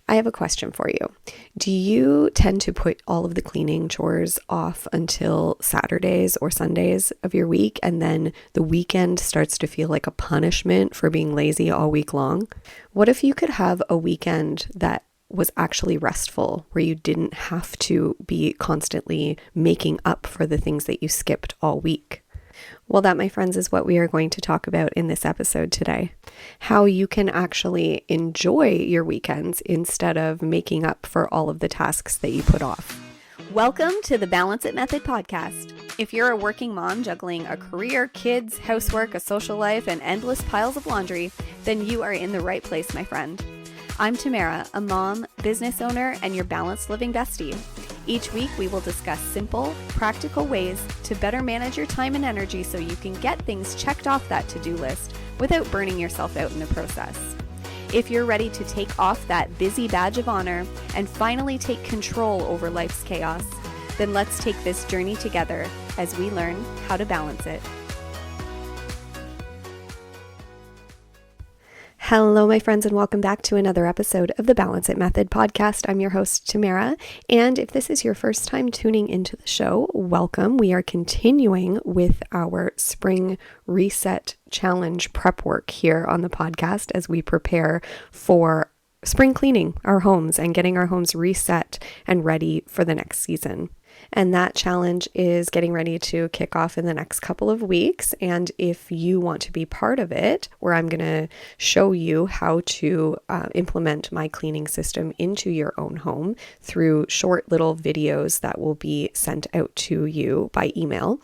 I have a question for you. Do you tend to put all of the cleaning chores off until Saturdays or Sundays of your week, and then the weekend starts to feel like a punishment for being lazy all week long? What if you could have a weekend that was actually restful, where you didn't have to be constantly making up for the things that you skipped all week? Well, that, my friends, is what we are going to talk about in this episode today. How you can actually enjoy your weekends instead of making up for all of the tasks that you put off. Welcome to the Balance It Method podcast. If you're a working mom juggling a career, kids, housework, a social life, and endless piles of laundry, then you are in the right place, my friend. I'm Tamara, a mom, business owner, and your balanced living bestie. Each week, we will discuss simple, practical ways to better manage your time and energy so you can get things checked off that to-do list without burning yourself out in the process. If you're ready to take off that busy badge of honor and finally take control over life's chaos, then let's take this journey together as we learn how to balance it. Hello, my friends, and welcome back to another episode of the Balance It Method podcast. I'm your host, Tamara, and if this is your first time tuning into the show, welcome. We are continuing with our spring reset challenge prep work here on the podcast as we prepare for spring cleaning our homes and getting our homes reset and ready for the next season. And that challenge is getting ready to kick off in the next couple of weeks. And if you want to be part of it, where I'm going to show you how to implement my cleaning system into your own home through short little videos that will be sent out to you by email,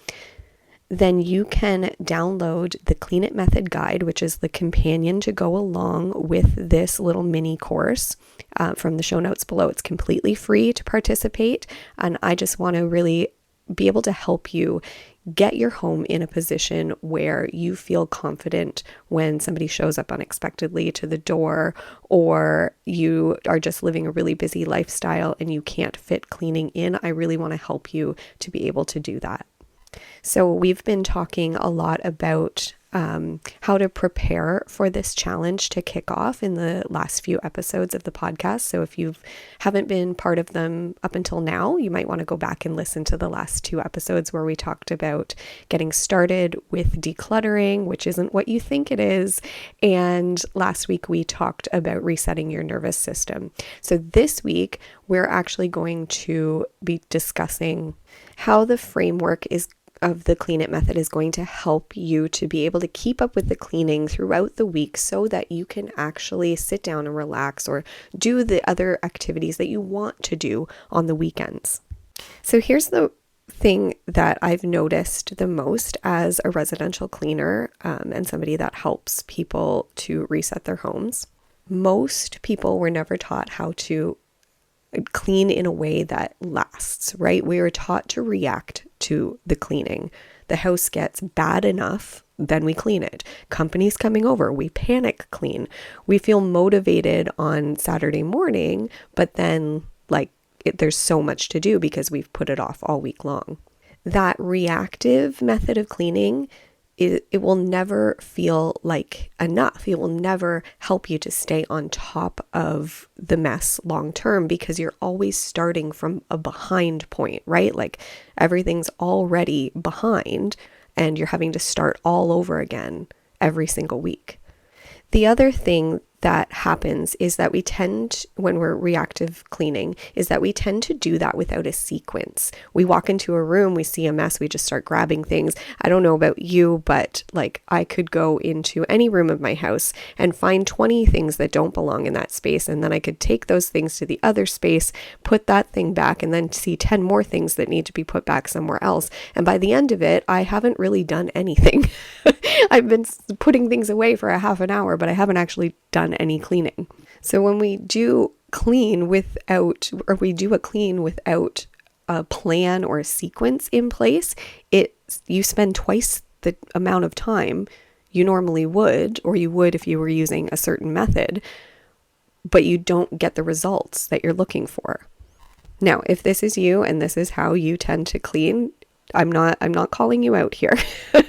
then you can download the Clean It Method Guide, which is the companion to go along with this little mini course from the show notes below. It's completely free to participate, and I just want to really be able to help you get your home in a position where you feel confident when somebody shows up unexpectedly to the door, or you are just living a really busy lifestyle and you can't fit cleaning in. I really want to help you to be able to do that. So we've been talking a lot about how to prepare for this challenge to kick off in the last few episodes of the podcast. So if you haven't been part of them up until now, you might want to go back and listen to the last two episodes where we talked about getting started with decluttering, which isn't what you think it is. And last week we talked about resetting your nervous system. So this week we're actually going to be discussing how the framework of the Clean It Method is going to help you to be able to keep up with the cleaning throughout the week so that you can actually sit down and relax or do the other activities that you want to do on the weekends. So here's the thing that I've noticed the most as a residential cleaner and somebody that helps people to reset their homes. Most people were never taught how to clean in a way that lasts, right? We are taught to react to the cleaning. The house gets bad enough, then we clean it. Companies coming over, we panic clean. We feel motivated on Saturday morning, but then there's so much to do because we've put it off all week long. That reactive method of cleaning, it will never feel like enough. It will never help you to stay on top of the mess long term because you're always starting from a behind point, right? Like everything's already behind and you're having to start all over again every single week. The other thing that happens is that we tend, when we're reactive cleaning, is that we tend to do that without a sequence. We walk into a room, we see a mess, we just start grabbing things. I don't know about you, but I could go into any room of my house and find 20 things that don't belong in that space. And then I could take those things to the other space, put that thing back, and then see 10 more things that need to be put back somewhere else. And by the end of it, I haven't really done anything. I've been putting things away for a half an hour, but I haven't actually done any cleaning. So when we do a clean without a plan or a sequence in place, you spend twice the amount of time you normally would, or you would if you were using a certain method, but you don't get the results that you're looking for. Now, if this is you and this is how you tend to clean, I'm not calling you out here.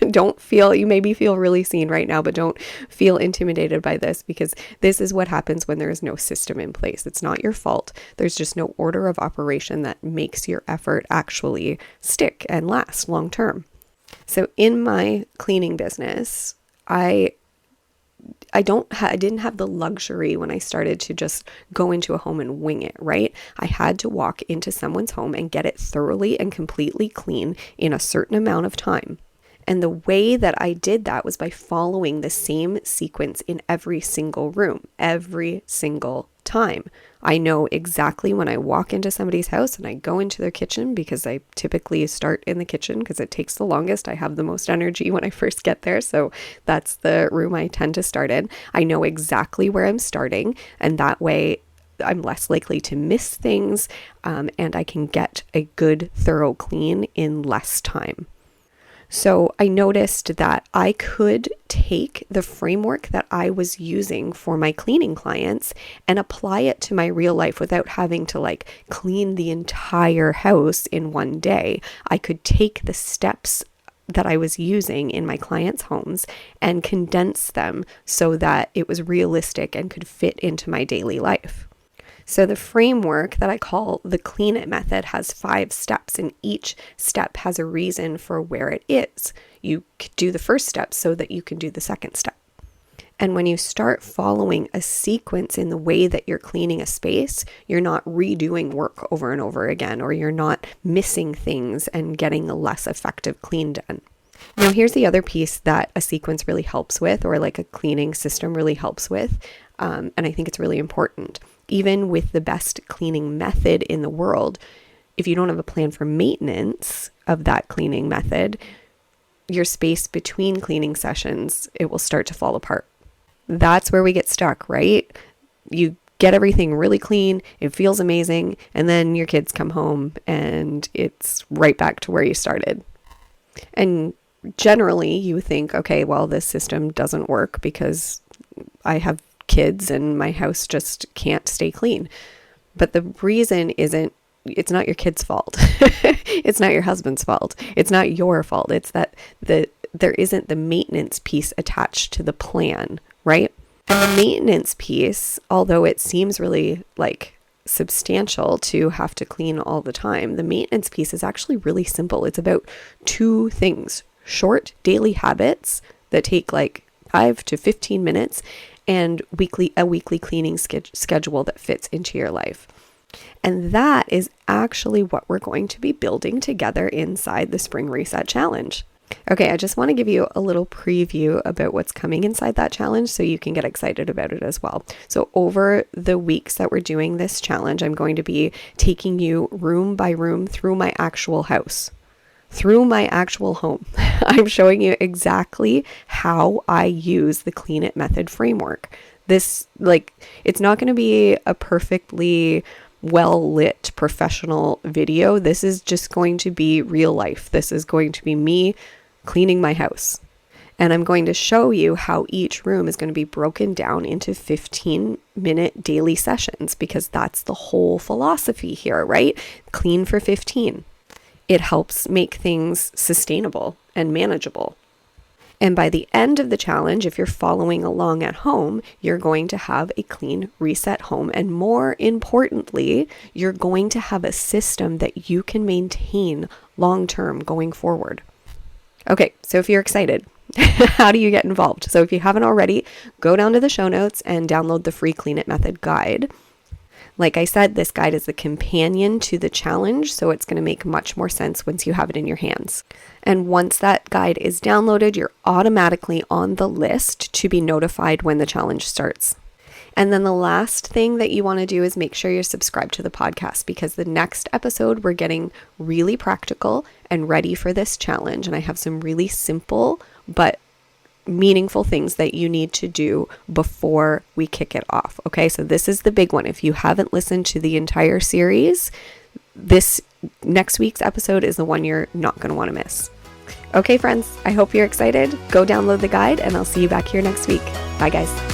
You maybe feel really seen right now, but don't feel intimidated by this, because this is what happens when there is no system in place. It's not your fault. There's just no order of operation that makes your effort actually stick and last long term. So in my cleaning business, I didn't have the luxury when I started to just go into a home and wing it, right? I had to walk into someone's home and get it thoroughly and completely clean in a certain amount of time. And the way that I did that was by following the same sequence in every single room, every single time. I know exactly when I walk into somebody's house and I go into their kitchen, because I typically start in the kitchen because it takes the longest. I have the most energy when I first get there. So that's the room I tend to start in. I know exactly where I'm starting, and that way I'm less likely to miss things, and I can get a good, thorough clean in less time. So I noticed that I could take the framework that I was using for my cleaning clients and apply it to my real life without having to clean the entire house in one day. I could take the steps that I was using in my clients' homes and condense them so that it was realistic and could fit into my daily life. So the framework that I call the Clean It method has 5 steps, and each step has a reason for where it is. You do the first step so that you can do the second step. And when you start following a sequence in the way that you're cleaning a space, you're not redoing work over and over again, or you're not missing things and getting a less effective clean done. Now, here's the other piece that a sequence really helps with, or a cleaning system really helps with, and I think it's really important. Even with the best cleaning method in the world, if you don't have a plan for maintenance of that cleaning method, your space between cleaning sessions, it will start to fall apart. That's where we get stuck, right? You get everything really clean, it feels amazing, and then your kids come home and it's right back to where you started. And generally you think, okay, well, this system doesn't work because I have kids and my house just can't stay clean. But the reason it's not your kid's fault. It's not your husband's fault. It's not your fault. It's that there isn't the maintenance piece attached to the plan, right? And the maintenance piece, although it seems really substantial to have to clean all the time, the maintenance piece is actually really simple. It's about 2 things: short daily habits that take 5 to 15 minutes, and a weekly cleaning schedule that fits into your life. And that is actually what we're going to be building together inside the Spring Reset Challenge. Okay, I just want to give you a little preview about what's coming inside that challenge so you can get excited about it as well. So over the weeks that we're doing this challenge, I'm going to be taking you room by room through my actual house, through my actual home. I'm showing you exactly how I use the Clean It method framework. This, it's not going to be a perfectly well-lit professional video. This is just going to be real life. This is going to be me cleaning my house. And I'm going to show you how each room is going to be broken down into 15-minute daily sessions, because that's the whole philosophy here, right? Clean for 15. It helps make things sustainable and manageable. And by the end of the challenge, if you're following along at home, you're going to have a clean reset home. And more importantly, you're going to have a system that you can maintain long-term going forward. Okay, so if you're excited, how do you get involved? So if you haven't already, go down to the show notes and download the free Clean It Method guide. Like I said, this guide is the companion to the challenge, so it's going to make much more sense once you have it in your hands. And once that guide is downloaded, you're automatically on the list to be notified when the challenge starts. And then the last thing that you want to do is make sure you're subscribed to the podcast, because the next episode, we're getting really practical and ready for this challenge. And I have some really simple but meaningful things that you need to do before we kick it off. Okay, so this is the big one. If you haven't listened to the entire series, this next week's episode is the one you're not going to want to miss. Okay, friends, I hope you're excited. Go download the guide, and I'll see you back here next week. Bye, guys.